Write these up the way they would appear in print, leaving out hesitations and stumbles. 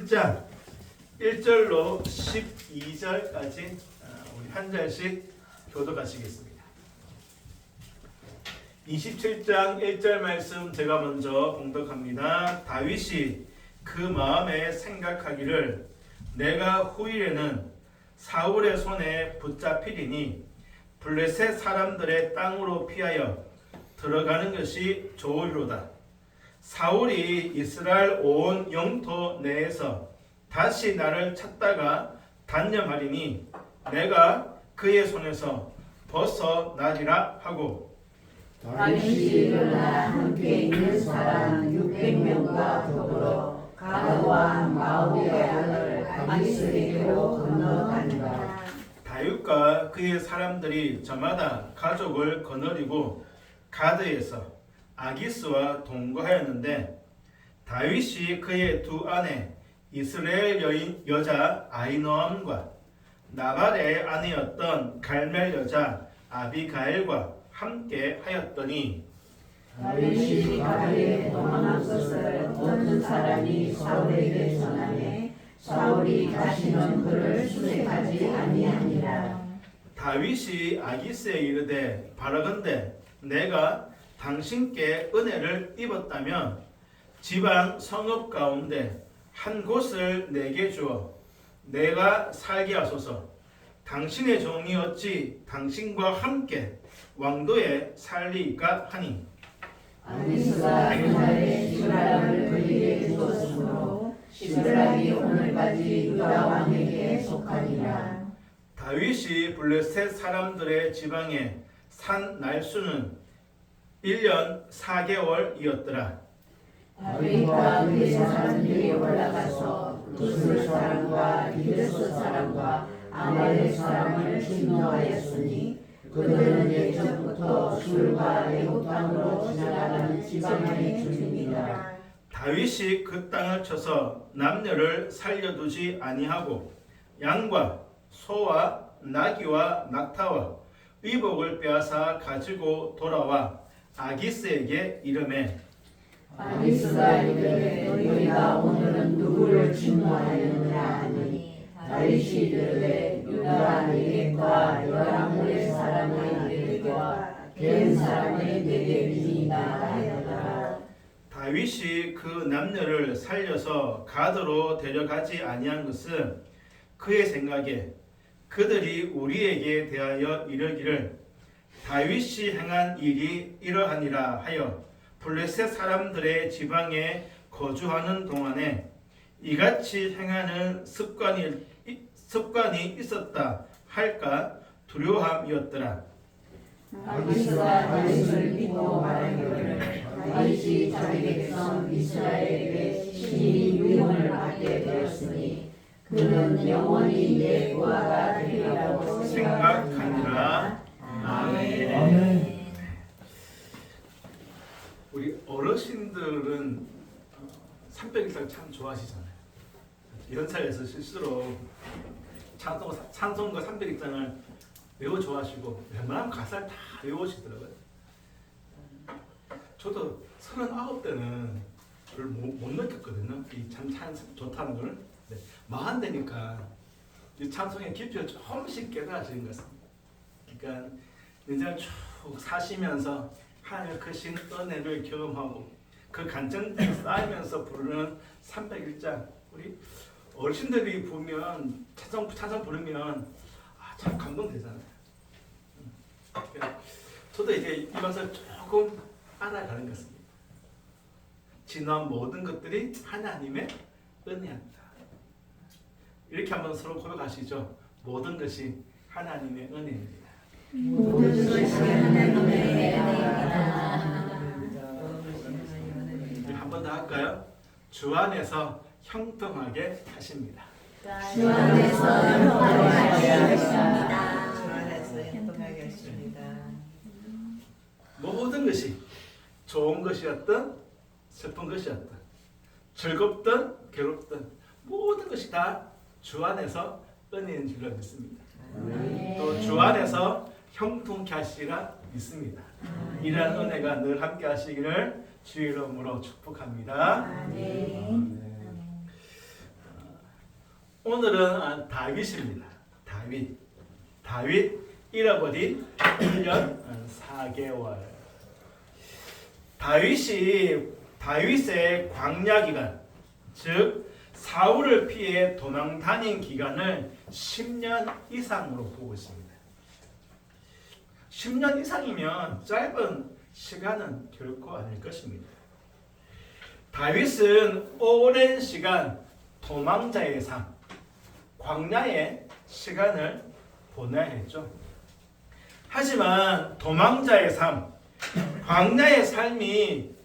27장 1절로 12절까지 우리 한 절씩 교독하시겠습니다. 27장 1절 말씀 제가 먼저 봉독합니다. 다윗이 그 마음에 생각하기를 내가 후일에는 사울의 손에 붙잡히리니 블레셋 사람들의 땅으로 피하여 들어가는 것이 좋으리로다. 사울이 이스라엘 온 영토 내에서 다시 나를 찾다가 단념하리니 내가 그의 손에서 벗어나리라 하고, 다윗이 일어나 함께 있는 사람 600명과 더불어 가드와 마오리아를 아기스에게로 건너간다. 다윗과 그의 사람들이 저마다 가족을 거느리고 가드에서 아기스와 동거하였는데, 다윗이 그의 두 아내 이스라엘 여자 아히노암과 나발의 아내였던 갈멜 여자 아비가일과 함께 하였더니, 다윗이 가드에 도망한 것을 어떤 사람이 사울에게 전하매 사울이 다시는 그를 수색하지 아니하니라. 다윗이 아기스에 이르되 바라건대 내가 당신께 은혜를 입었다면 지방 성읍 가운데 한 곳을 내게 주어 내가 살게 하소서. 당신의 종이 어찌 당신과 함께 왕도에 살리이까 하니, 아기스가 그날에 시브락을 그에게 주었으므로 시브락이 오늘까지 유다 왕에게 속하니라. 다윗이 블레셋 사람들의 지방에 산 날수는 1년 4개월이었더라. 다윗과 그의 사람들이 올라가서 구슬 사람과 기르스 사람과 아말렉 사람을 진노하였으니 그들은 예전부터 술과 애국 땅으로 지나가는 지방의 주민이라. 다윗이 그 땅을 쳐서 남녀를 살려두지 아니하고 양과 소와 나귀와 낙타와 의복을 빼앗아 가지고 돌아와 아기스에게 이르매, 아기스가 이르되 너희가 오늘은 누구를 진노하였느냐 하니, 다윗이 이르되 유다 네겝과 여라모의 사람의 네겝과 겐 사람의 네겝이니이다 하였더라. 다윗이 그 남녀를 살려서 가드로 데려가지 아니한 것은 그의 생각에 그들이 우리에게 대하여 이르기를 다윗이 행한 일이 이러하니라 하여 블레셋 사람들의 지방에 거주하는 동안에 이같이 행하는 습관이 있었다 할까 두려움이었더라. 아기스가 다윗을 믿고 말하기를 다윗이 자기 백성 이스라엘에게 신이 위험을 받게 되었으니 그는 영원히 내 부하가 되리라고 생각하니라. 아멘. 우리 어르신들은 300일상 참 좋아하시잖아요. 연사에서 실수로 찬송가 300일장을 매우 좋아하시고 웬만하면 가사를 다 외우시더라고요. 저도 39때는 별로 못 느꼈거든요. 이 참 좋다는 걸. 네. 40 되니까 이 찬송의 깊이를 조금씩 깨달아지는 것 같습니다. 그러니까 인생을 쭉 사시면서 하나님의 크신 은혜를 경험하고 그 간증이 쌓이면서 부르는 301장, 우리 어르신들이 보면 찬송 부르면 참 감동되잖아요. 그러니까 저도 이제 이것을 조금 알아가는 것 같습니다. 지난 모든 것들이 하나님의 은혜였다. 이렇게 한번 서로 고백하시죠. 모든 것이 하나님의 은혜입니다. 모든 것이 하나님의 은혜입니다. 한 번 더 할까요? 주 안에서 형통하게 하십니다. 주 안에서 형통하게 하십니다. 주 안에서 형통하게 하십니다. 모든 것이 좋은 것이었든 슬픈 것이었든 즐겁든 괴롭든 모든 것이 다 주 안에서 은혜인 줄로 믿습니다. 또 주 안에서 형통케 하시리라 믿습니다. 이러한 은혜가 늘 함께 하시기를 주의 이름으로 축복합니다. 오늘은 다윗입니다. 다윗 잃어버린 1년 4개월. 다윗의 광야 기간, 즉 사울을 피해 도망 다닌 기간을 10년 이상으로 보고 있습니다. 10년 이상이면 짧은 시간은 결코 아닐 것입니다. 다윗은 오랜 시간 도망자의 삶, 광야의 시간을 보내야 했죠. 하지만 도망자의 삶, 광야의 삶이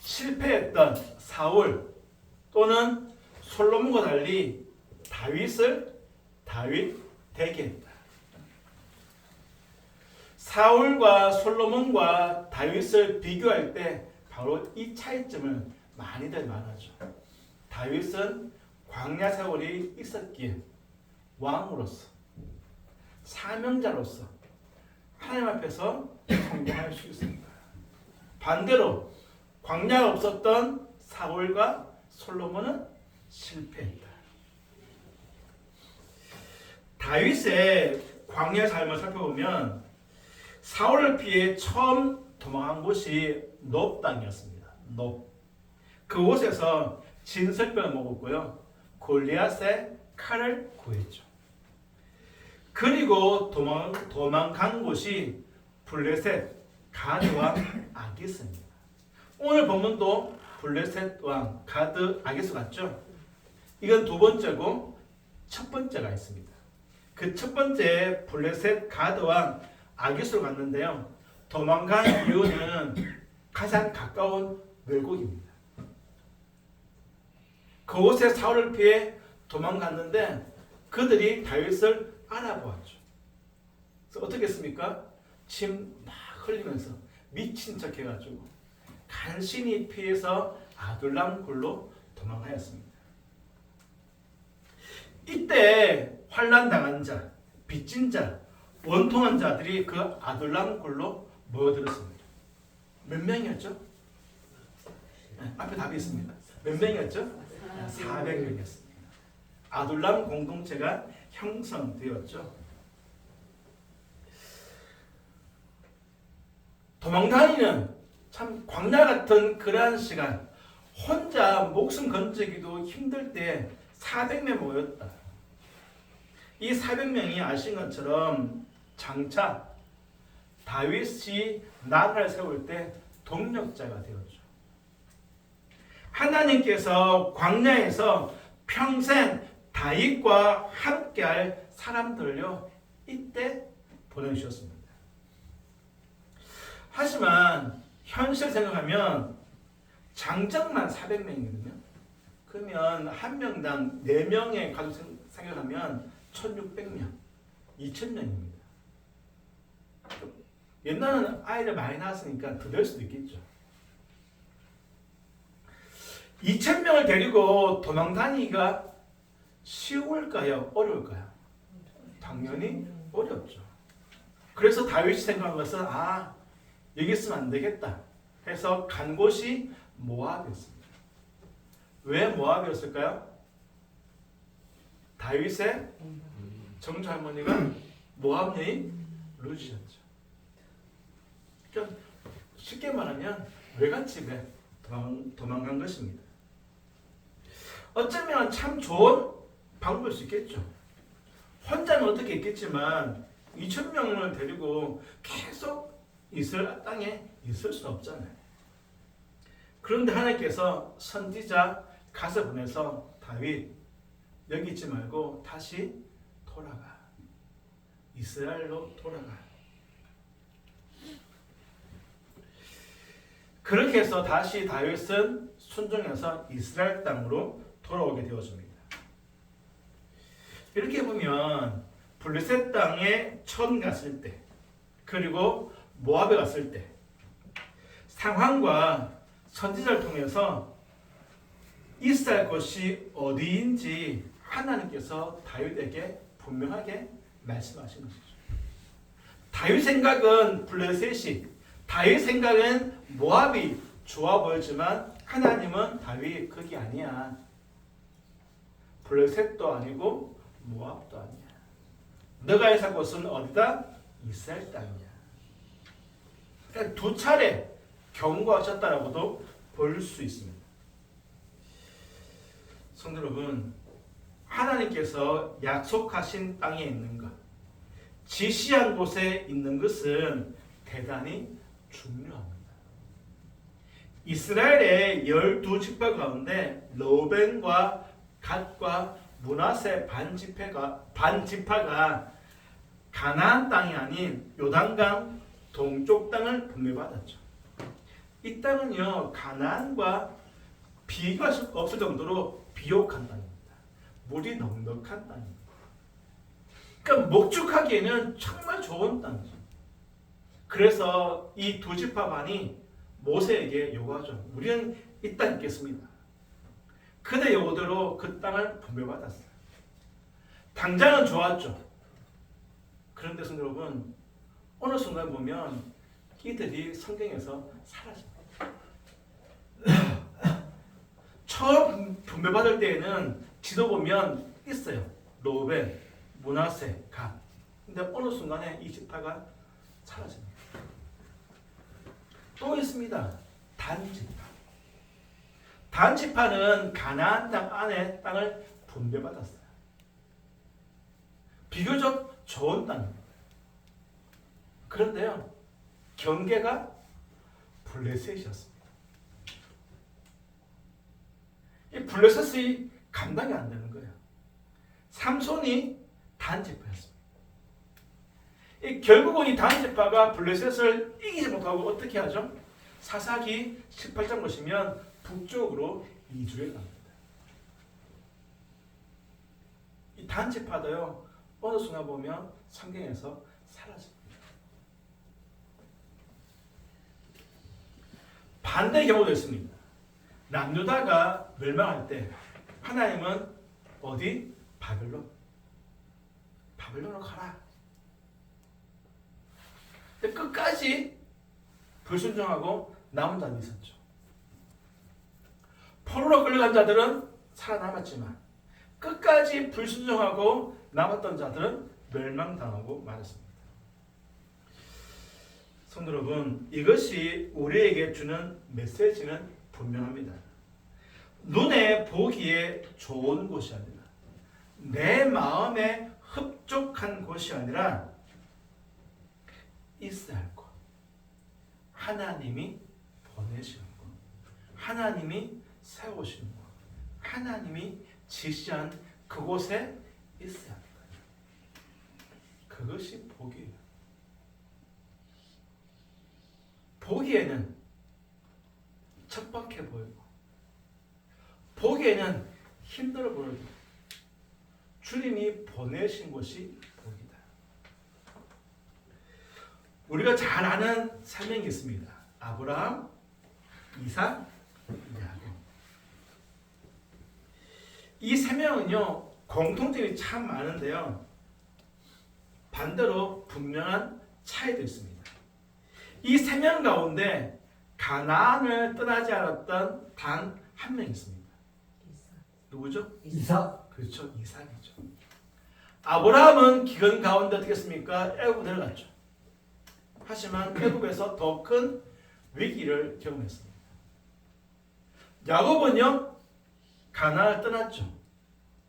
실패했던 사울 또는 솔로몬과 달리 다윗 되게 했다. 사울과 솔로몬과 다윗을 비교할 때 바로 이 차이점을 많이들 말하죠. 다윗은 광야 세월이 있었기에 왕으로서 사명자로서 하나님 앞에서 성공할 수 있습니다. 반대로 광야가 없었던 사울과 솔로몬은 실패했다. 다윗의 광야 삶을 살펴보면 사울을 피해 처음 도망한 곳이 놉 땅이었습니다. 놉. 그곳에서 진설병을 먹었고요. 골리앗의 칼을 구했죠. 그리고 도망간 곳이 블레셋, 가드와 아기스입니다. 오늘 본문도 블레셋 왕, 가드, 아기스 같죠? 이건 두 번째고 첫 번째가 있습니다. 그 첫 번째 블레셋, 가드 왕, 아기스로 갔는데요. 도망간 이유는 가장 가까운 외국입니다. 그곳에 사울을 피해 도망갔는데 그들이 다윗을 알아보았죠. 그래서 어떻게 했습니까? 침 막 흘리면서 미친 척 해가지고 간신히 피해서 아둘람 굴로 도망하였습니다. 이때 환난 당한 자, 빚진 자, 원통한 자들이 그 아둘람 굴로 모여들었습니다. 몇 명이었죠? 네, 앞에 답이 있습니다. 몇 명이었죠? 400명이었습니다. 아둘람 공동체가 형성되었죠. 도망다니는 참 광야 같은 그러한 시간, 혼자 목숨 건지기도 힘들 때 400명 모였다. 이 400명이 아신 것처럼 장차 다윗이 나라를 세울 때 동력자가 되었죠. 하나님께서 광야에서 평생 다윗과 함께할 사람들요 이때 보내주셨습니다. 하지만 현실 생각하면 장정만 400명이거든요. 그러면 한 명당 4명의 가족 생각하면 1600명, 2000명입니다. 옛날에는 아이를 많이 낳았으니까 더 될 수도 있겠죠. 2000명을 데리고 도망 다니기가 쉬울까요? 어려울까요? 당연히 어렵죠. 그래서 다윗이 생각한 것은 여기 있으면 안 되겠다 해서 간 곳이 모압이었습니다. 왜 모압이었을까요? 다윗의 정조 할머니가 모압 여인 루시였죠. 그러니까 쉽게 말하면 외갓집에 도망간 것입니다. 어쩌면 참 좋은 방법일 수 있겠죠. 혼자는 어떻게 있겠지만 2000명을 데리고 계속 이스라엘 땅에 있을 수 없잖아요. 그런데 하나님께서 선지자 가서 보내서 다윗 여기 있지 말고 다시 돌아가. 이스라엘로 돌아가. 그렇게 해서 다시 다윗은 순종해서 이스라엘 땅으로 돌아오게 되어집니다. 이렇게 보면 블레셋 땅에 처음 갔을 때 그리고 모압에 갔을 때 상황과 선지자를 통해서 있어야 할 곳이 어디인지 하나님께서 다윗에게 분명하게 말씀하신 것이죠. 다윗 생각은 블레셋이, 다윗 생각은 모압이 좋아 보이지만 하나님은 다윗 거기 아니야. 블레셋도 아니고 모압도 아니야. 너가 있을 곳은 어디다? 이스라엘 땅이야. 그러니까 두 차례 경고하셨다라고도 볼 수 있습니다. 성도 여러분, 하나님께서 약속하신 땅에 있는 것, 지시한 곳에 있는 것은 대단히 중요합니다. 이스라엘의 12지파 가운데 르우벤과 갓과 므낫세 반지파가 가나안 땅이 아닌 요단강 동쪽 땅을 분배받았죠. 이 땅은요, 가나안과 비교할 수 없을 정도로 비옥한 땅입니다. 물이 넉넉한 땅입니다. 그러니까 목축하기에는 정말 좋은 땅이죠. 그래서 이 두 지파 반이 모세에게 요구하죠. 우리는 이 땅 있겠습니다. 그대 요구대로 그 땅을 분배받았어요. 당장은 좋았죠. 그런데 성도 여러분, 어느 순간 보면 이들이 성경에서 사라집니다. 처음 분배받을 때에는 지도 보면 있어요. 르우벤, 므낫세, 갓. 근데 어느 순간에 이 지파가 사라집니다. 또 있습니다. 단지파. 단지파는 가나안 땅 안에 땅을 분배받았어요. 비교적 좋은 땅입니다. 그런데요, 경계가 블레셋이었습니다. 이 블레셋이 감당이 안 되는 거예요. 삼손이 단지파였습니다. 결국은 이 단지파가 블레셋을 이기지 못하고 어떻게 하죠? 사사기 18장 보시면 북쪽으로 이주해 갑니다. 이 단지파도요, 어느 순간 보면 성경에서 사라집니다. 반대의 경우도 있습니다. 남유다가 멸망할 때 하나님은 어디? 바벨론으로 가라. 끝까지 불순종하고 남은 자들이 있었죠. 포로로 끌려간 자들은 살아남았지만 끝까지 불순종하고 남았던 자들은 멸망당하고 말았습니다. 성도 여러분, 이것이 우리에게 주는 메시지는 분명합니다. 눈에 보기에 좋은 곳이 아니라, 내 마음에 흡족한 곳이 아니라 있어야 할 곳, 하나님이 보내시는 곳, 하나님이 세우시는 곳, 하나님이 지시한 그곳에 있어야 합니다. 그것이 복이에요. 보기에는 척박해 보이고, 보기에는 힘들어 보이고, 주님이 보내신 곳이 복이다. 우리가 잘 아는 사명이 있습니다. 아브라함, 이삭, 야곱. 이 사명은요, 공통점이 참 많은데요, 반대로 분명한 차이도 있습니다. 이 사명 가운데 가나안을 떠나지 않았던 단 한 명 있습니다. 누구죠? 이삭. 그렇죠, 이삭이죠. 아브라함은 기근 가운데 어떻게 했습니까? 애굽 내려갔죠. 하지만 애굽에서 더 큰 위기를 경험했습니다. 야곱은요, 가나안을 떠났죠.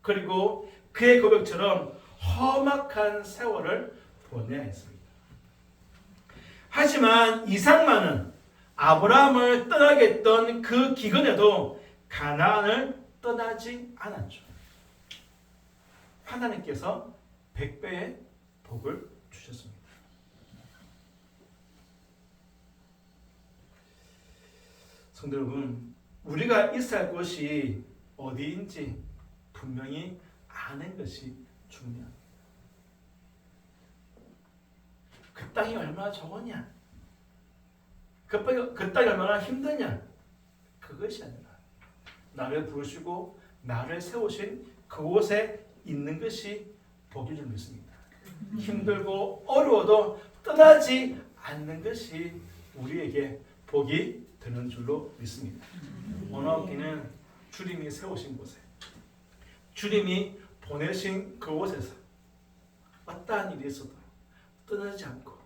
그리고 그의 고백처럼 험악한 세월을 보내야 했습니다. 하지만 이삭만은 아브라함을 떠나게 했던 그 기근에도 가나안을 떠나지 않았죠. 하나님께서 100배의 복을 주셨습니다. 성도 여러분, 우리가 있어야 할 곳이 어디인지 분명히 아는 것이 중요합니다. 그 땅이 얼마나 좋으냐, 그 땅이 얼마나 힘드냐, 그것이 아니라 나를 부르시고 나를 세우신 그곳에 있는 것이 복인 줄 믿습니다. 힘들고 어려워도 떠나지 않는 것이 우리에게 복이 되는 줄로 믿습니다. 원하옵기는 주님이 세우신 곳에, 주님이 보내신 그곳에서 어떠한 일이 있어도 떠나지 않고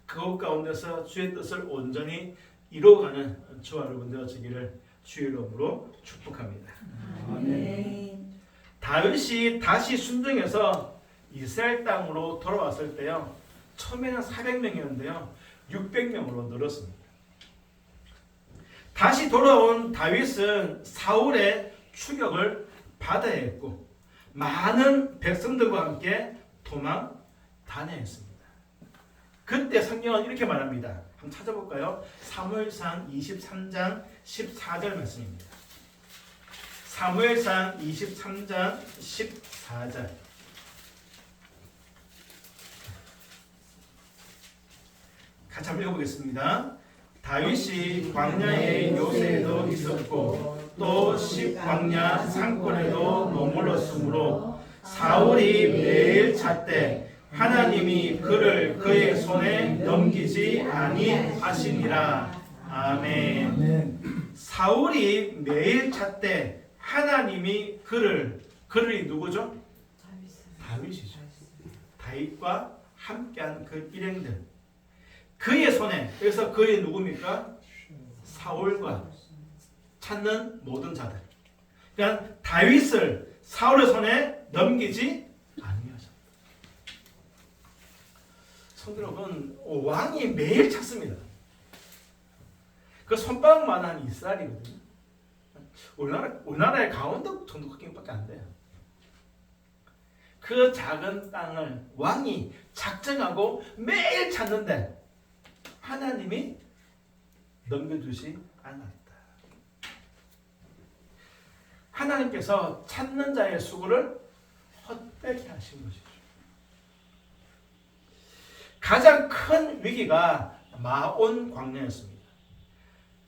그곳 가운데서 주의 뜻을 온전히 이루어가는 저와 여러분 되어지기를 주의 이름으로 축복합니다. 아멘. 다윗이 다시 순종해서 이스라엘 땅으로 돌아왔을 때요, 처음에는 400명이었는데요 600명으로 늘었습니다. 다시 돌아온 다윗은 사울의 추격을 받아야 했고 많은 백성들과 함께 도망 다녀야 했습니다. 그때 성경은 이렇게 말합니다. 한번 찾아볼까요? 사무엘상 23장 14절 말씀입니다. 사무엘상 23장 14절. 같이 한번 읽어보겠습니다. 다윗이 광야의 요새에도 있었고 또 십광야 산골에도 머물렀으므로 사울이 매일 찾되 하나님이 그를 그의 손에 넘기지 아니하시니라. 아멘. 사울이 매일 찾되 하나님이 그를 누구죠? 다윗이죠. 다윗과 함께한 그 일행들, 그의 손에, 그래서 그의 누굽니까? 사울과 찾는 모든 자들. 그러니까 다윗을 사울의 손에 넘기지 아니하셨다. 성도 여러분, 왕이 매일 찾습니다. 그 손바닥만한 이스라엘이거든요. 우리나라의 강원도 정도 크기밖에 안 돼요. 그 작은 땅을 왕이 작정하고 매일 찾는데 하나님이 넘겨주지 않았다. 하나님께서 찾는 자의 수고를 헛되게 하신 것이죠. 가장 큰 위기가 마온 광야였습니다.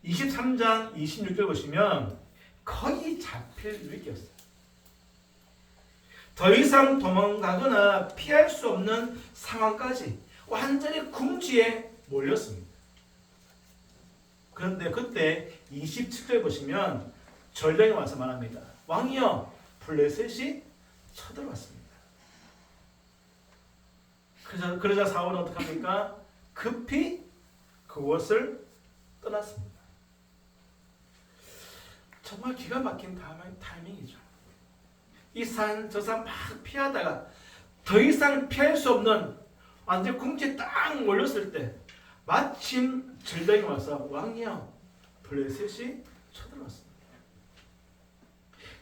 23장 26절 보시면 거의 잡힐 위기였어요. 더 이상 도망가거나 피할 수 없는 상황까지 완전히 궁지에 몰렸습니다. 그런데 그때 27절 보시면 전령이 와서 말합니다. 왕이여, 블레셋이 쳐들어왔습니다. 그러자 사울은 어떻게 합니까? 급히 그곳을 떠났습니다. 정말 기가 막힌 타이밍이죠. 이 산 저 산 막 피하다가 더 이상 피할 수 없는 완전 궁지에 딱 몰렸을 때 마침 전령이 와서 왕이여, 블레셋이 쳐들어왔습니다.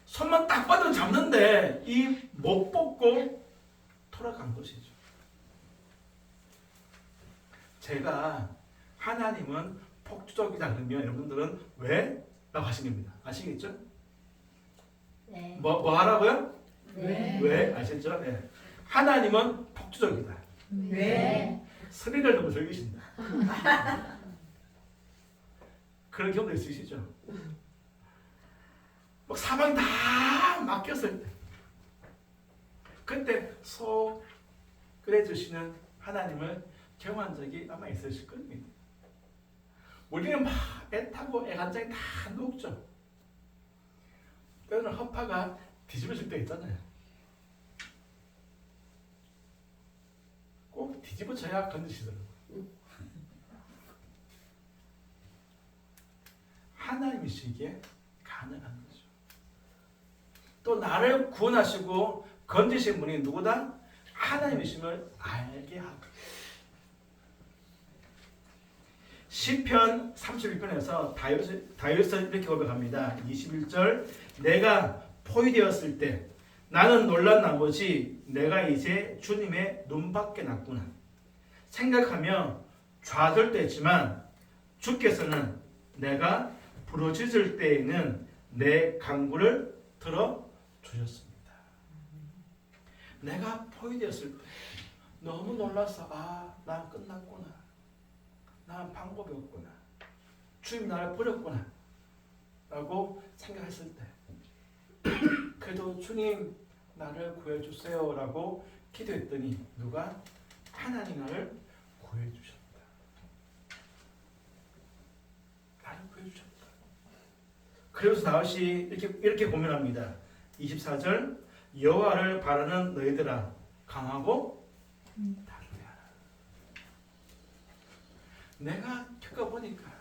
손만 딱 뻗어 잡는데 이 못 뽑고 돌아간 것이죠. 제가 하나님은 폭주적이다 그러면 여러분들은 왜? 라고 하시는 겁니다. 아시겠죠? 네. 뭐 하라고요? 네. 왜? 아시죠? 네. 하나님은 폭주적이다. 네. 스릴을 너무 즐기신다. 그런 경우도 있으시죠? 막 사방이 다 막혔을 때 그때 소 끓여주시는 하나님을 경험한 적이 아마 있으실 겁니다. 우리는 막 애타고 애간장이 다 녹죠. 때로는 허파가 뒤집어질 때 있잖아요. 꼭 뒤집어져야 건드시더라고요. 하나님이시기에 가능한 거죠. 또 나를 구원하시고 건지신 분이 누구다? 하나님이심을 알게 하고. 시편 31편에서 다윗은 이렇게 고백합니다. 21절, 내가 포위되었을 때 나는 놀란 나머지 내가 이제 주님의 눈밖에 났구나 생각하며 좌절됐지만 주께서는 내가 부르짖을 때에는 내 간구를 들어주셨습니다. 내가 포위되었을 때 너무 놀라서 난 끝났구나, 난 방법이 없구나, 주님 나를 버렸구나 라고 생각했을 때 그래도 주님 나를 구해주세요 라고 기도했더니 누가? 하나님 나를 구해주셨다. 나를 구해주셨다. 그래서 다윗이 이렇게 고민합니다. 24절, 여호와를 바라는 너희들아 강하고 담대하라. 내가 겪어보니까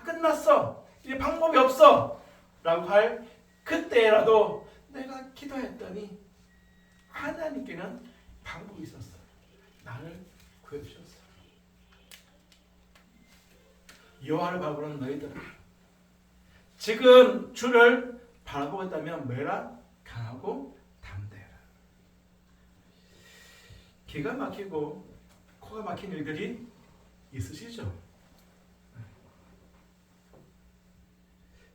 끝났어 이제 방법이 없어 라고 할 그때라도 내가 기도했더니 하나님께는 방법이 있었어. 나를 구해주셨어. 여호와를 바라보는 너희들아 지금 주를 바라보고 있다면 뭐라? 강하고 담대해라. 기가 막히고 코가 막힌 일들이 있으시죠?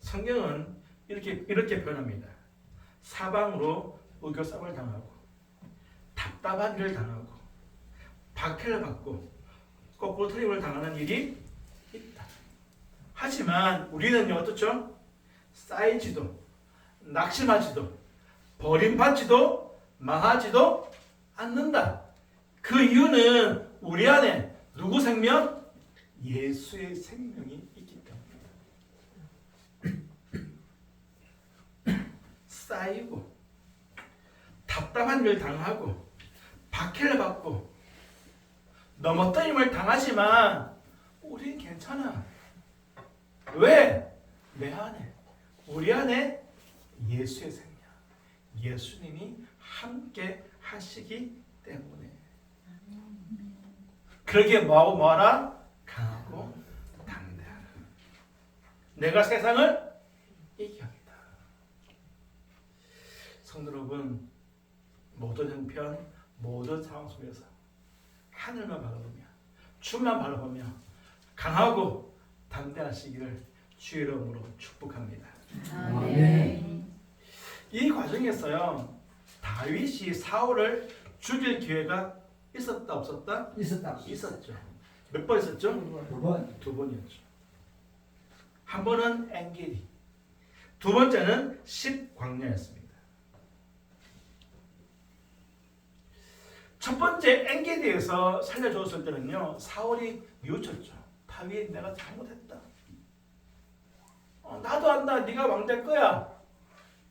성경은 이렇게 표현합니다. 사방으로 의교싸움을 당하고 답답한 일을 당하고 박해를 받고 거꾸로 트림을 당하는 일이 있다. 하지만 우리는요 어떻죠? 쌓이지도 낙심하지도 버림받지도 망하지도 않는다. 그 이유는 우리 안에 누구 생명? 예수의 생명이 있기 때문에. 쌓이고 답답한 일을 당하고 박해를 받고 넘어뜨림을 당하지만 우린 괜찮아. 왜? 내 안에 우리 안에 예수의 생명 예수님이 함께 하시기 때문에. 그러기에 뭐하고 뭐하라? 강하고 담대하라. 내가 세상을 이겼다. 성도 여러분, 모든 형편, 모든 상황 속에서 하늘만 바라보며 주만 바라보며 강하고 담대하시기를 주의 이름으로 축복합니다. 아멘. 이 과정에서요 다윗이 사울을 죽일 기회가 있었다 없었다? 있었다. 있었죠. 몇 번 있었죠? 2번. 2번이었죠. 한 번은 엔게디, 두 번째는 10광야였습니다. 첫 번째 엔게디에서 살려줬을 때는요 사울이 뉘우쳤죠. 다윗 내가 잘못했다. 나도 안다. 네가 왕 될 거야.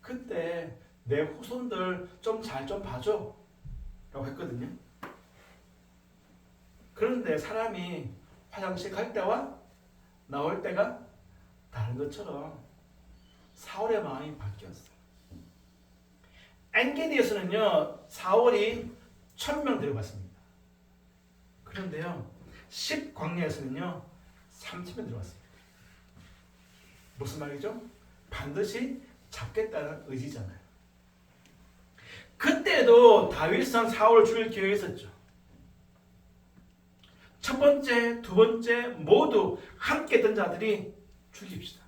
그때 내 후손들 좀 잘 좀 봐줘 라고 했거든요. 그런데 사람이 화장실 갈 때와 나올 때가 다른 것처럼 사울의 마음이 바뀌었어요. 엔게디에서는요 사울이 1000명 데려갔습니다. 그런데요 10광야에서는요 3000명 데려갔습니다. 무슨 말이죠? 반드시 잡겠다는 의지잖아요. 그때도 다윗은 사울을 죽일 기회가 있었죠. 첫 번째, 두 번째 모두 함께 했던 자들이 죽입시다.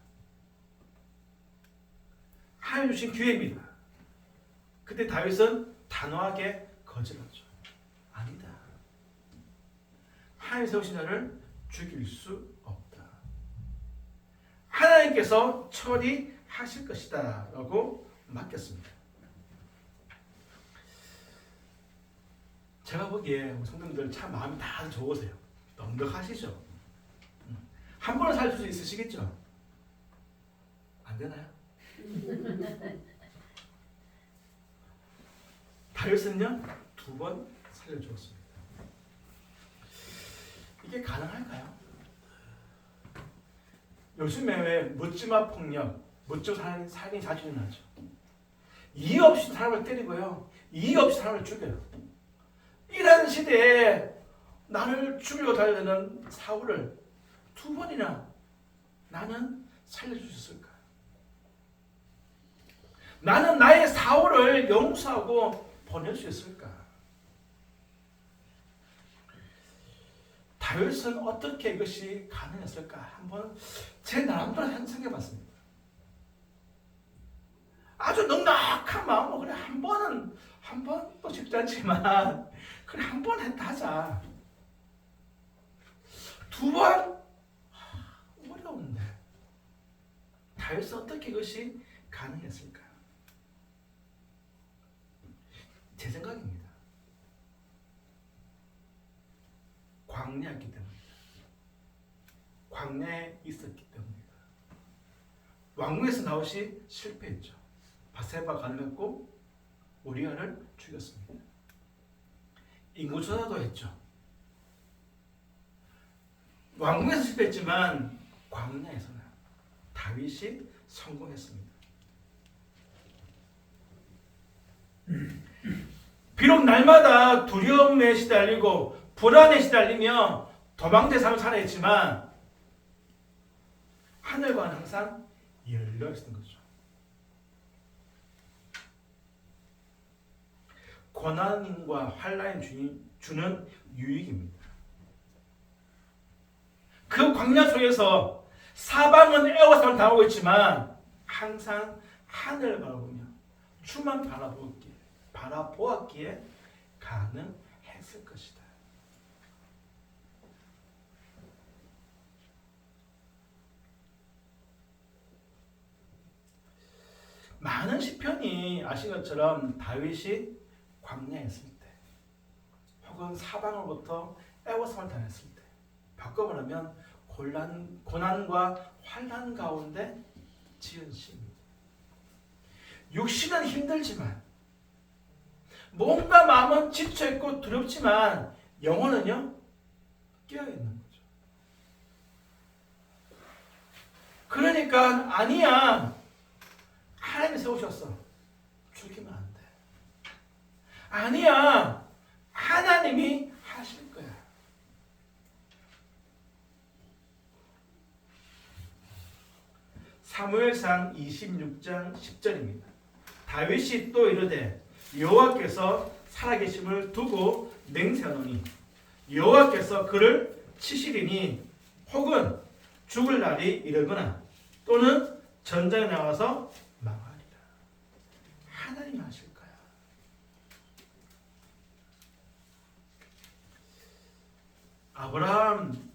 하나님 주신 기회입니다. 그때 다윗은 단호하게 거절했죠. 아니다. 하나님 세우신 자를 죽일 수 없다. 하나님께서 처리하실 것이다 라고 맡겼습니다. 제가 보기에 우리 성도님들 참 마음이 다 좋으세요. 넉넉하시죠? 한 번은 살릴 수 있으시겠죠? 안 되나요? 다윗은요 2번 살려주었습니다. 이게 가능할까요? 요즘에 왜 묻지마 폭력, 묻지마 살인이 자주 일어나죠. 이유 없이 사람을 때리고요, 이유 없이 사람을 죽여요. 이런 시대에 나를 죽이고 달려드는 사울을 2번이나 나는 살려주셨을까? 나는 나의 사울을 용서하고 보낼 수 있을까? 다윗은 어떻게 이것이 가능했을까? 한번 제 나름대로 생각해봤습니다. 아주 넉넉한 마음으로 그래 한 번은 또 쉽지 않지만 그래 한 번 했다 하자. 2번 어려운데 다윗은 어떻게 이것이 가능했을까? 제 생각입니다. 광야였기 때문입니다. 광야에 있었기 때문입니다. 왕궁에서 나오시 실패했죠. 바세바 가늠했고 우리아를 죽였습니다. 인구조사도 했죠. 왕궁에서 실패했지만 광야에서는 다윗이 성공했습니다. 비록 날마다 두려움에 시달리고 불안에 시달리며 도망대 삶을 살아했지만 하늘과는 항상 열려 있었던 거죠. 고난과 환난이 주는 유익입니다. 그 광야 속에서 사방은 애워싸움을 당하고 있지만 항상 하늘을 바라보며 주만 바라보았기에 가능했을 것이다. 많은 시편이 아신 것처럼 다윗이 광야에 있을 때 혹은 사방으로부터 애워싸움을 당했을 때 바꿔보라면 고난과 환난 가운데 지은 시입니다. 육신은 힘들지만 몸과 마음은 지쳐있고 두렵지만 영혼은요 깨어있는 거죠. 그러니까 아니야, 하나님이 세우셨어, 죽이면 안 돼. 아니야, 하나님이 하실 거야. 사무엘상 26장 10절입니다. 다윗이 또 이르되 여호와께서 살아계심을 두고 맹세하노니 여호와께서 그를 치시리니 혹은 죽을 날이 이르거나 또는 전장에 나가서 망하리라. 하나님이 하실 거야. 아브라함,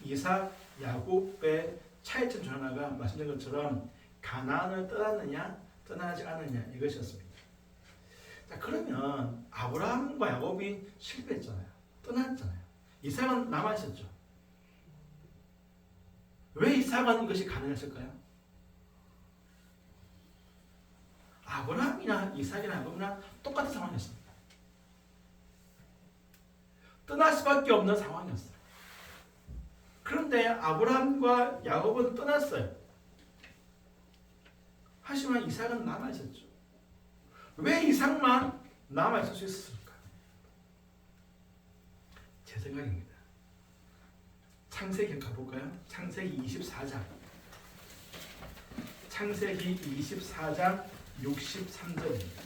이삭, 야곱의 차이점 중 하나가 말씀드린 것처럼 가나안을 떠났느냐 떠나지 않느냐 이것이었습니다. 자, 그러면 아브라함과 야곱이 실패했잖아요. 떠났잖아요. 이삭은 남아있었죠. 왜 이삭은 이것이 가능했을까요? 아브라함이나 이삭이나 야곱이나 똑같은 상황이었습니다. 떠날 수밖에 없는 상황이었어요. 그런데 아브라함과 야곱은 떠났어요. 하지만 이삭은 남아있었죠. 왜 이삭만 남아있을 수 있었을까? 제 생각입니다. 창세기 가볼까요? 창세기 24장. 창세기 24장 63절입니다.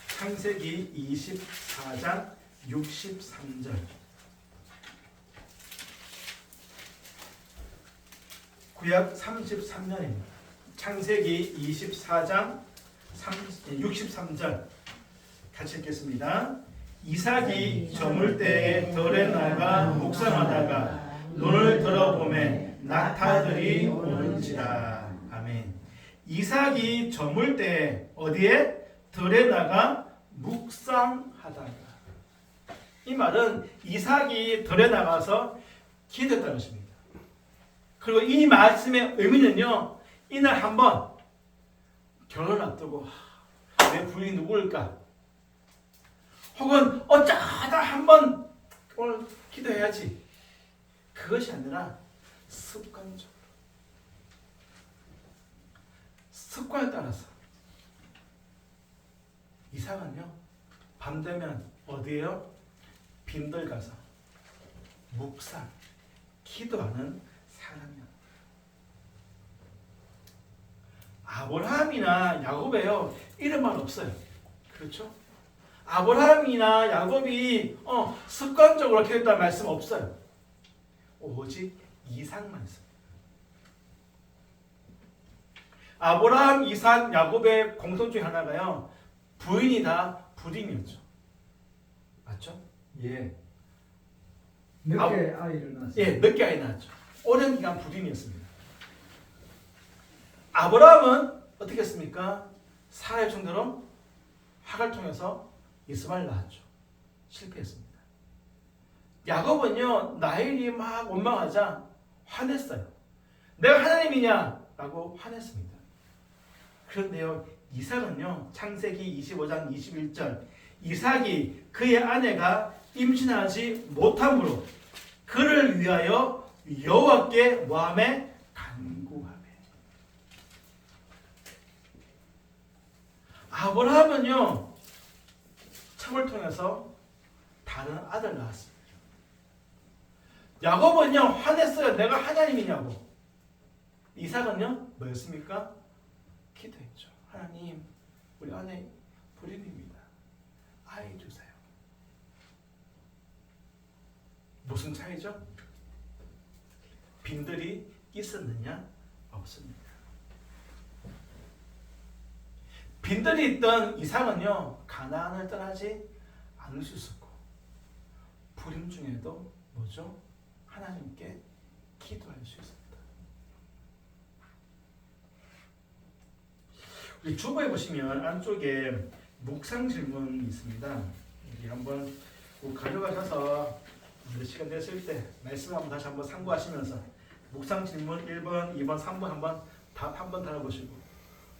창세기 24장 63절. 구약 33년입니다. 창세기 24장 63절 같이 읽겠습니다. 이삭이 저물 때에 들에 나가 묵상하다가 눈을 들어보매 낙타들이 오는지라. 아멘. 이삭이 저물 때에 어디에? 들에 나가 묵상하다가. 이 말은 이삭이 들에 나가서 기도했다는 것입니다. 그리고 이 말씀의 의미는요, 이날 한번 결혼을 앞두고 내 부인이 누구일까? 혹은 어쩌다 한번 오늘 기도해야지. 그것이 아니라 습관에 따라서 이삭은요, 밤 되면 어디에요? 빈들 가서 묵상, 기도하는 사람이야. 아브라함이나 야곱에요 이런 말 없어요. 그렇죠? 아브라함이나 야곱이 습관적으로 기도했다는 말씀 없어요. 오직 이삭만 있습니다. 아브라함, 이삭, 야곱의 공통 중에 하나가요, 부인이 다 부림이었죠. 맞죠? 예. 늦게 아이를 낳았어요. 예, 늦게 아이 낳았죠. 오랜 기간 부림이었습니다. 아브라함은 어떻게 했습니까? 사라의 총대로 하갈 통해서 이스마엘 낳았죠. 실패했습니다. 야곱은요, 라헬이 막 원망하자 화냈어요. 내가 하나님이 하나님이냐라고 화냈습니다. 그런데요, 이삭은요, 창세기 25장 21절, 이삭이 그의 아내가 임신하지 못함으로 그를 위하여 여호와께 뭐하매? 간구하매. 아브라함은요, 첩을 통해서 다른 아들 낳았습니다. 야곱은요, 화냈어요. 내가 하나님이냐고. 이삭은요, 뭐였습니까? 기도했죠. 하나님, 우리 아내 불임입니다. 아이 주세요. 무슨 차이죠? 빈들이 있었느냐? 없습니다. 빈들이 있던 이삭은요, 가나안을 떠나지 않을 수 있었고, 불임 중에도 뭐죠? 하나님께 기도할 수 있습니다. 우리 주보에 보시면 안쪽에 묵상 질문이 있습니다. 여기 한번 꼭 가져가셔서 시간 됐을 때 말씀 한번 다시 한번 참고하시면서 묵상 질문 1번, 2번, 3번 한번 답 한번 달아보시고,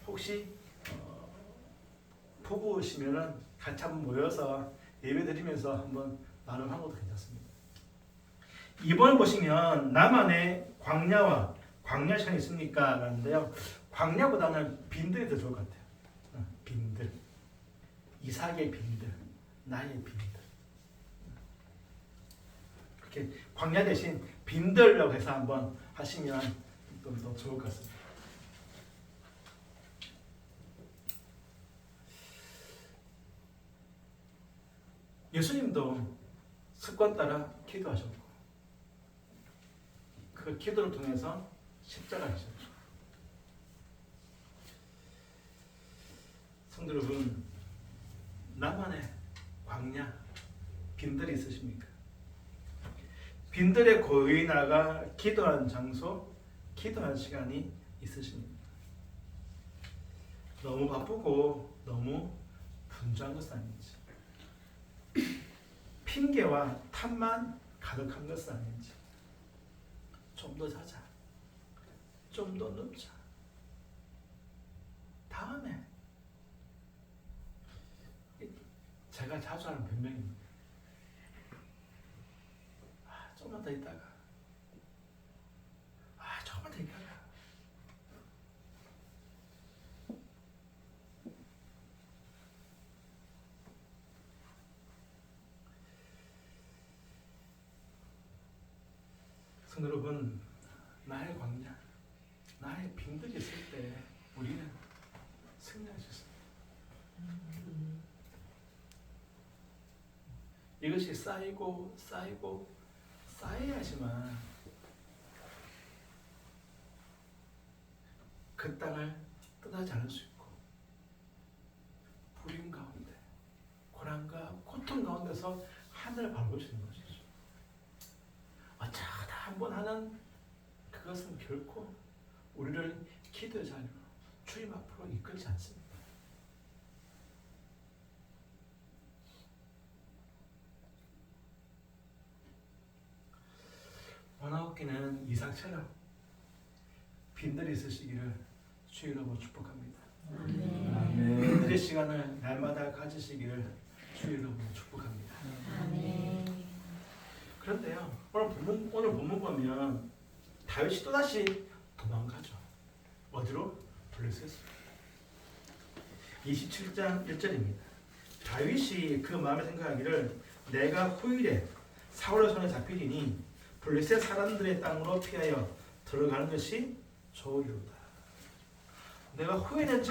혹시 부부시면은 같이 한번 모여서 예배 드리면서 한번 나눔한 것도 괜찮습니다. 2번 보시면 나만의 광야와 광야 시간이 있습니까? 라는데요. 광야보다는 빈들이 더 좋을 것 같아요. 빈들. 이삭의 빈들. 나의 빈들. 그렇게 광야 대신 빈들이라고 해서 한번 하시면 좀 더 좋을 것 같습니다. 예수님도 습관 따라 기도하셨고, 그 기도를 통해서 십자가 하셨죠. 성도 여러분, 나만의 광야, 빈들이 있으십니까? 빈들의 고요히 나가 기도하는 장소, 기도하는 시간이 있으십니까? 너무 바쁘고 너무 분주한 것은 아닌지, 핑계와 탓만 가득한 것은 아닌지, 좀 더 자자, 좀 더 늦자, 다음에. 제가 자주 하는 변명입니다. 조금만 더 있다가, 조금만 더 있다가. 성도 여러분, 나의 광야, 나의 빈들이 있을 때 우리는 승리할 수 있습니다. 이것이 쌓이고 쌓이고 쌓여야지만 그 땅을 떠나지 않을 수 있고, 불임 가운데, 고난과 고통 가운데서 하늘을 밟을 수 있는 것이죠. 어쩌다 한번 하는 그것은 결코 우리를 기도의 자리로, 주님 앞으로 이끌지 않습니다. 원하옵기는 이삭처럼 빈들이 있으시기를 주 이름으로 축복합니다. 아멘. 빈들의 시간을 날마다 가지시기를 주 이름으로 축복합니다. 아멘. 그런데요, 오늘 본문 보면 다윗이 또다시 도망가죠. 어디로? 블레셋으로. 27장 1절입니다. 다윗이 그 마음에 생각하기를 내가 후일에 사울의 손에 잡히리니 블레셋 사람들의 땅으로 피하여 들어가는 것이 좋으리로다. 내가 후일에는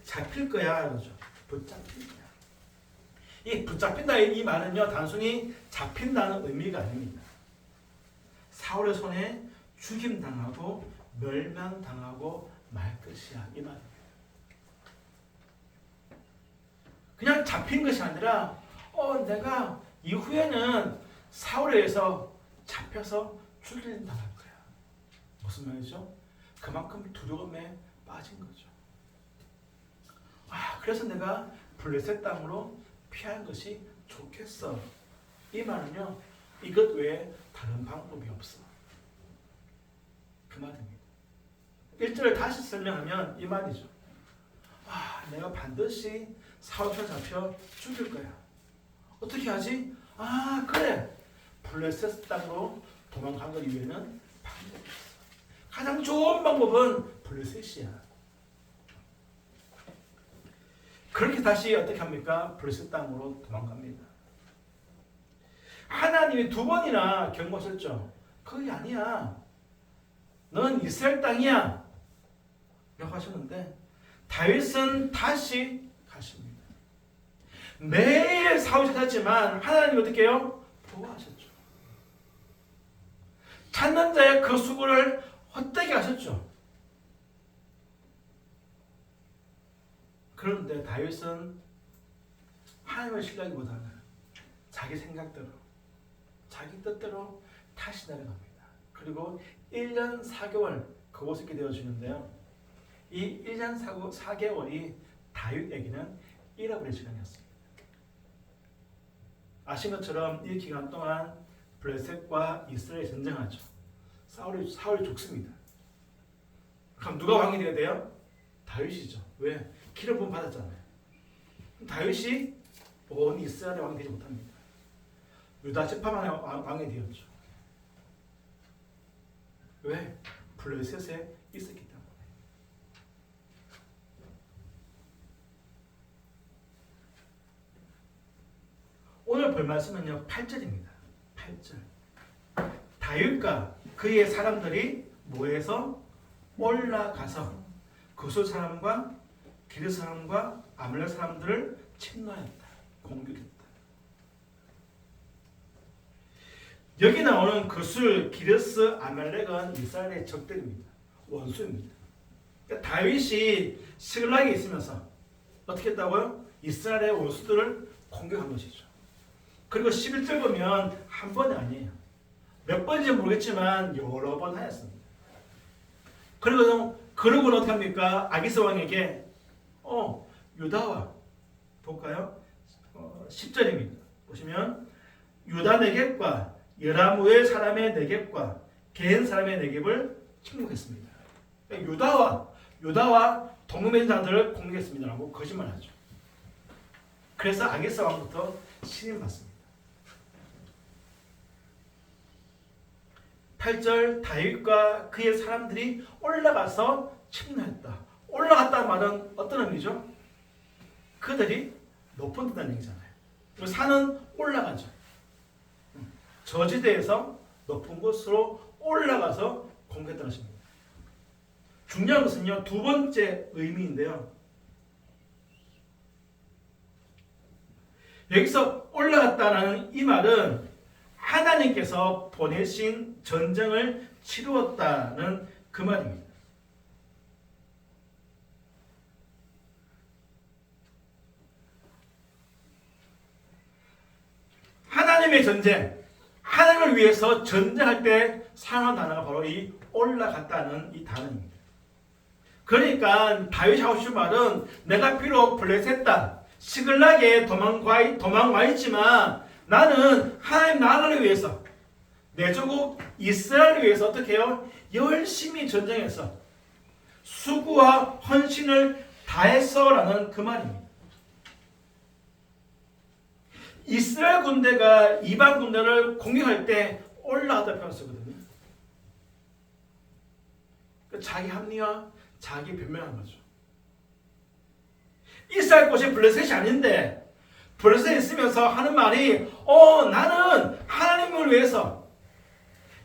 잡힐 거야, 그러죠. 붙잡힐 거야. 이 붙잡힌다 이 말은요, 단순히 잡힌다는 의미가 아닙니다. 사울의 손에 죽임 당하고 멸망당하고 말 것이야, 이 말입니다. 그냥 잡힌 것이 아니라 내가 이후에는 사울에 의해서 잡혀서 죽임 당할 거야. 무슨 말이죠? 그만큼 두려움에 빠진 거죠. 그래서 내가 블레셋 땅으로 피하는 것이 좋겠어. 이 말은요, 이것 외에 다른 방법이 없어. 그 말입니다. 1절을 다시 설명하면 이 말이죠. 내가 반드시 사울을 잡혀 죽일 거야. 어떻게 하지? 그래. 블레셋 땅으로 도망간 것 이외에는 방법이 없어. 가장 좋은 방법은 블레셋이야. 그렇게 다시 어떻게 합니까? 블레셋 땅으로 도망갑니다. 하나님이 2번이나 경고하셨죠. 그게 아니야. 넌 이스라엘 땅이야. 라고 하셨는데 다윗은 다시 가십니다. 매일 사울을 찾았지만 하나님이 어떻게 해요? 보호하셨죠. 찾는 자의 그 수고를 헛되게 하셨죠. 그런데 다윗은 하나님을 신뢰하기보다는 자기 생각대로, 자기 뜻대로 다시 내려갑니다. 그리고 1년 4개월 그곳에 있게 되어주는데요. 이 1년 4개월이 다윗에게는 잃어버린 시간이었습니다. 아신 것처럼 이 기간 동안 블레셋과 이스라엘이 전쟁하죠. 사울이 죽습니다. 그럼 누가 왕이 되어야 돼요? 다윗이죠. 왜? 기름 부음 받았잖아요. 다윗이 온 이스라엘의 왕이 되지 못합니다. 유다 지파만의 왕이 되었죠. 왜? 블레셋에 있었기 때문에. 오늘 볼 말씀은요 8절입니다. 8절. 다윗과 그의 사람들이 모여서 올라가서 구스 사람과 기르 사람과 아말렉 사람들을 침노했다. 공격했다. 여기 나오는 구스, 기르스, 아말렉은 이스라엘의 적들입니다. 원수입니다. 그러니까 다윗이 시글락에 있으면서 어떻게 했다고요? 이스라엘의 원수들을 공격한 것이죠. 그리고 11절 보면 한 번이 아니에요. 몇 번인지 모르겠지만 여러 번 하였습니다. 그러고는 어떻게 합니까? 아기스 왕에게 유다와 볼까요? 10절입니다. 보시면 유다 네겝과 여라무엘 사람의 네겝과 게헨 사람의 네겝을 침묵했습니다. 유다와 동맹 자들을 공격했습니다라고 거짓말하죠. 그래서 아기스 왕부터 신임받습니다. 8절 다윗과 그의 사람들이 올라가서 침노했다. 올라갔다는 말은 어떤 의미죠? 그들이 높은 데다는 얘기잖아요. 산은 올라가죠. 저지대에서 높은 곳으로 올라가서 공격했다는 것입니다. 중요한 것은요 2번째 의미인데요. 여기서 올라갔다는 이 말은 하나님께서 보내신 전쟁을 치루었다는 그 말입니다. 하나님의 전쟁, 하나님을 위해서 전쟁할 때 사용한 단어가 바로 이 올라갔다는 이 단어입니다. 그러니까 다윗이 하고 싶은 말은 내가 비록 블레셋 땅 시글락에 도망와 있지만 나는 하나님 나라를 위해서 내 조국 이스라엘을 위해서 어떻게 해요? 열심히 전쟁해서 수고와 헌신을 다했어라는 그 말입니다. 이스라엘 군대가 이방 군대를 공격할 때 올라갔다 표현 쓰거든요. 자기 합리화, 자기 변명한 거죠. 이스라엘 곳이 블레셋이 아닌데 블레셋에 있으면서 하는 말이 나는 하나님을 위해서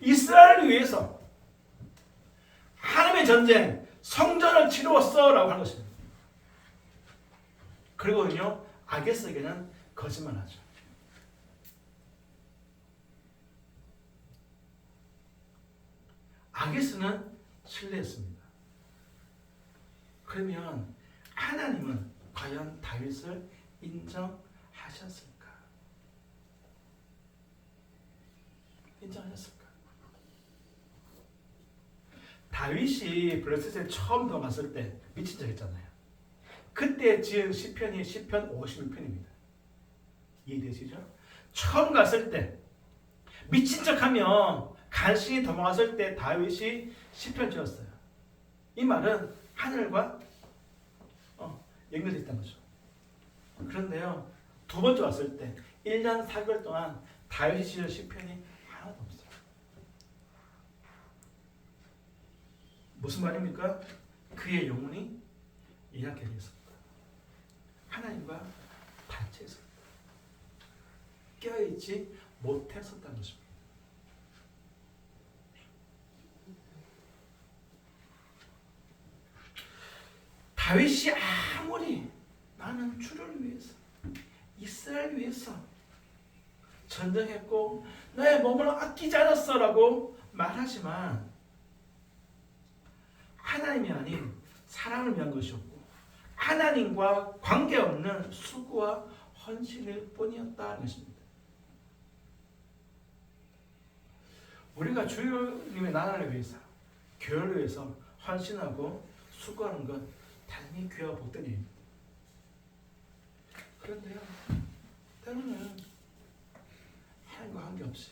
이스라엘을 위해서 하나님의 전쟁 성전을 치루었어 라고 하는 것입니다. 그리고요 아게스에게는 거짓말하죠. 아게스는 신뢰했습니다. 그러면 하나님은 과연 다윗을 인정하셨을까? 인정하셨을까? 다윗이 블레셋에 처음 들어갔을 때 미친 적 했잖아요. 그때 지은 시편이 시편 56편입니다. 이해되시죠? 처음 갔을 때 미친 척하며 간신히 도망갔을 때 다윗이 시편 지었어요. 이 말은 하늘과 연결되어 있다는 거죠. 그런데요, 두 번째 왔을 때 1년 4개월 동안 다윗이 지은 시편이 하나도 없어요. 무슨 말입니까? 그의 영혼이 연약해 있습니다. 하나님과 단체했습니다. 깨어있지 못했었다는 것입니다. 다윗이 아무리 나는 주를 위해서 이스라엘 위해서 전쟁했고 나의 몸을 아끼지 않았어라고 말하지만 하나님이 아닌 사람을 위한 것이었고 하나님과 관계없는 수고와 헌신일 뿐이었다는 것입니다. 우리가 주님의 나라를 위해서 교회를 위해서 헌신하고 수고하는 것 당연히 귀하고 복된 일입니다. 그런데요, 때로는 하나님과 관계없이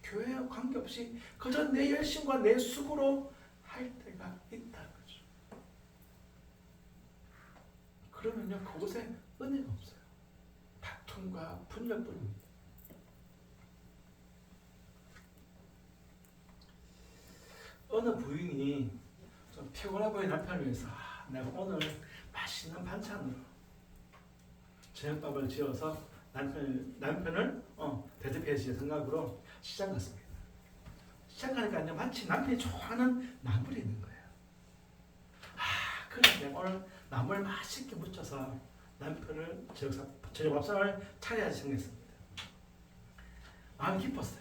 교회와 관계없이 그저 내 열심과 내 수고로 할 때가 있다는 거죠. 그러면요, 그곳에 은혜가 없어요. 다툼과 분열뿐입니다. 어느 부인이 좀 피곤해 보이는 남편을 위해서 내가 오늘 맛있는 반찬으로 저녁밥을 지어서 남편을 대접해야지 생각으로 시장 갔습니다. 시장 가니까 마치 남편이 좋아하는 나물이 있는 거예요. 그래 내가 오늘 나물 맛있게 무쳐서 남편을 저녁 밥상을 차려야지 생각했습니다. 마음이 기뻤어요.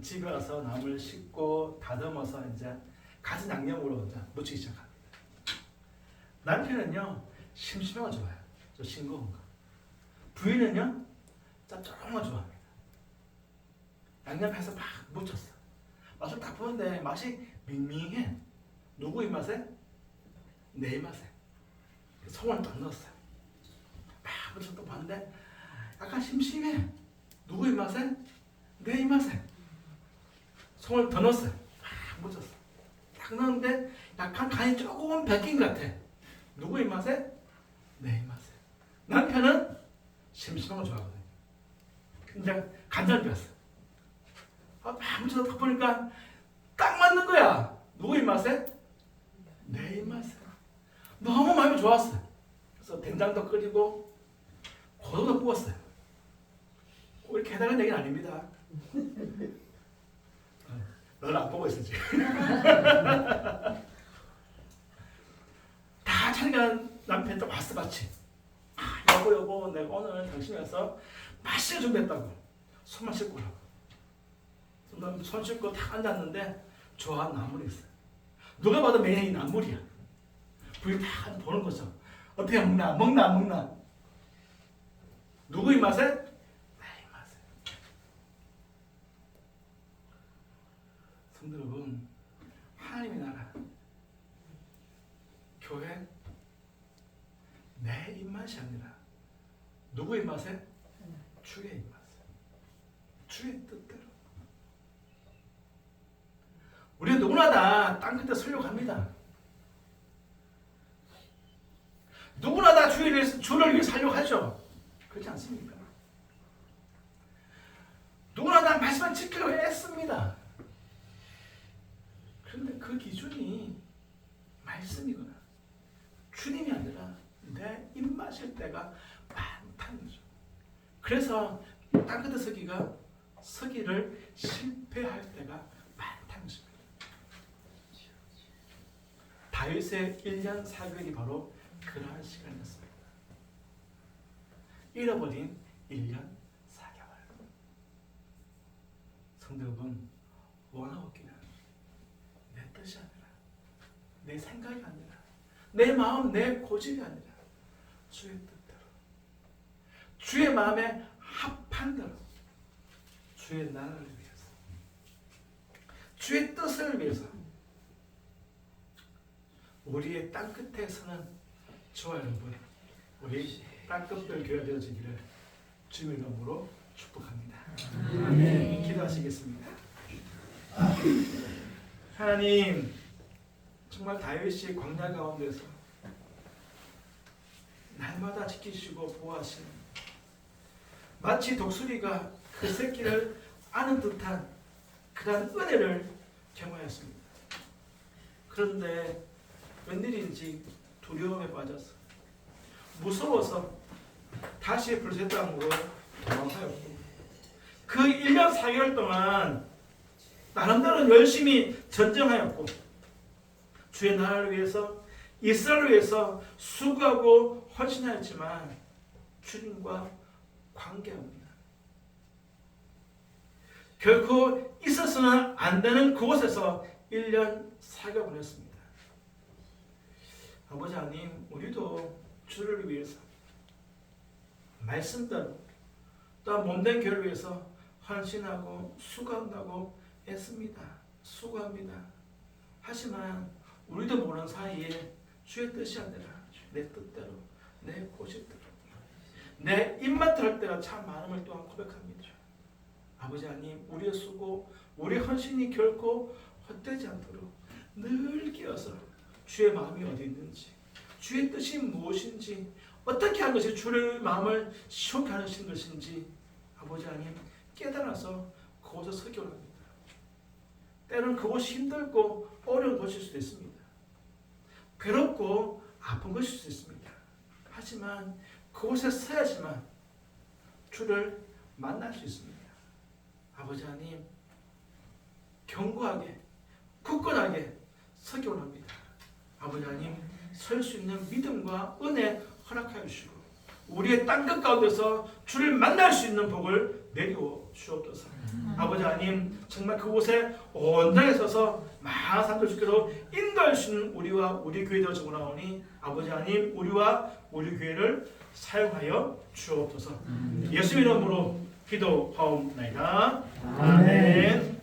집에 와서 나물 씻고 다듬어서 이제 가진 양념으로 이제 무치기 시작합니다. 남편은요 심심한 거 좋아해요. 좀 싱거운 거. 부인은요 짭조름한 거 좋아합니다. 양념해서 막 무쳤어. 맛을 딱 보는데 맛이 밍밍해. 누구 입맛에? 내 입맛에. 소금을 딱 넣었어요. 막 무쳐서 또 봤는데 약간 심심해. 누구 입맛에? 내 입맛에. 소금을 더 넣었어요. 막 무쳤어. 딱 넣었는데 약간 간이 조금 베낀 것 같아. 누구 입맛에? 내 입맛에. 남편은 심심한 거 좋아하거든요. 이제 간장을 빼었어요. 막 묻혀서 딱 보니까 딱 맞는 거야. 누구 입맛에? 내 입맛에. 너무 마음이 좋았어요. 그래서 된장도 끓이고 고등도 구웠어요. 이렇게 해달라는 얘기는 아닙니다. 너를 안 보고 있어 지금. 다 차니까 남편이 또 왔어 마치. 여보 내가 오늘 당신이 와서 맛있게 준비했다고. 손만 씻고 오라고. 손 씻고 딱 앉았는데 좋아하는 나물이 있어요. 누가 봐도 매일 이 나물이야. 부인 다 보는 거죠. 어떻게 먹나 먹나 먹나. 누구 입맛에? 내 입맛에. 성도 여러분, 하나님의 나라, 교회 내 입맛이 아니라 누구 입맛에? 주의 입맛에. 주의 뜻대로. 우리는 누구나 다 땅끝에 서려고 합니다. 누구나 다 주를 위해 살려고 하죠. 그렇지 않습니까? 누구나 다 말씀을 지키려고 애씁니다. 그런데 그 기준이 말씀이거나 주님이 아니라 내 입맛일 때가 많다는 거죠. 그래서 땅끝에 서기를 실패할 때가 많다는 것입니다. 다윗의 1년 4개월이 바로 그러한 시간이었습니다. 잃어버린 1년 4개월. 성도 여러분, 원하옵기는 내 뜻이 아니라 내 생각이 아니라 내 마음, 내 고집이 아니라 주의 뜻대로, 주의 마음에 합한 대로, 주의 나라를 위해서, 주의 뜻을 위해서 우리의 땅끝에 서는 저와 여러분, 우리 땅끝별 교회가 되어지기를 주님의 이름으로 축복합니다. 아멘. 기도하시겠습니다. 하나님, 정말 다윗이 광야 가운데서 날마다 지키시고 보호하시는 마치 독수리가 그 새끼를 아는 듯한 그런 은혜를 경험하였습니다. 그런데 웬일인지 두려움에 빠져서 무서워서 다시 블레셋 땅으로 도망하였고 그 1년 4개월 동안 나름대로 열심히 전쟁하였고 주의 나라를 위해서 이스라엘을 위해서 수고하고 헌신하였지만 주님과 관계합니다. 결코 있어서는 안 되는 그곳에서 1년 4개월 보냈습니다. 아버지 하나님, 우리도 주를 위해서 말씀대로 또한 몸된 교회를 위해서 헌신하고 수고한다고 했습니다. 수고합니다. 하지만 우리도 모르는 사이에 주의 뜻이 아니라 내 뜻대로 내 고집대로 내 입맛대로 할 때가 참 많음을 또한 고백합니다. 아버지 하나님, 우리의 수고 우리의 헌신이 결코 헛되지 않도록 늘 끼어서 주의 마음이 어디 있는지 주의 뜻이 무엇인지 어떻게 하는 것이 주의 마음을 시원케 하는 것인지 아버지 하나님 깨달아서 그곳에 서기 원합니다. 때로는 그곳이 힘들고 어려운 곳일 수도 있습니다. 괴롭고 아픈 것일 수도 있습니다. 하지만 그곳에 서야지만 주를 만날 수 있습니다. 아버지 하나님, 견고하게 굳건하게 서기 원합니다. 아버지 하나님, 설 수 있는 믿음과 은혜 허락하여 주시고 우리의 땅끝 가운데서 주를 만날 수 있는 복을 내리워 주옵소서. 아버지 하나님, 정말 그곳에 온전히 서서 많은 사람들 주께로 인도할 수 있는 우리와 우리 교회 되어 주옵나오니 아버지 하나님, 우리와 우리 교회를 사용하여 주옵소서. 예수 이름으로 기도하옵나이다. 아멘.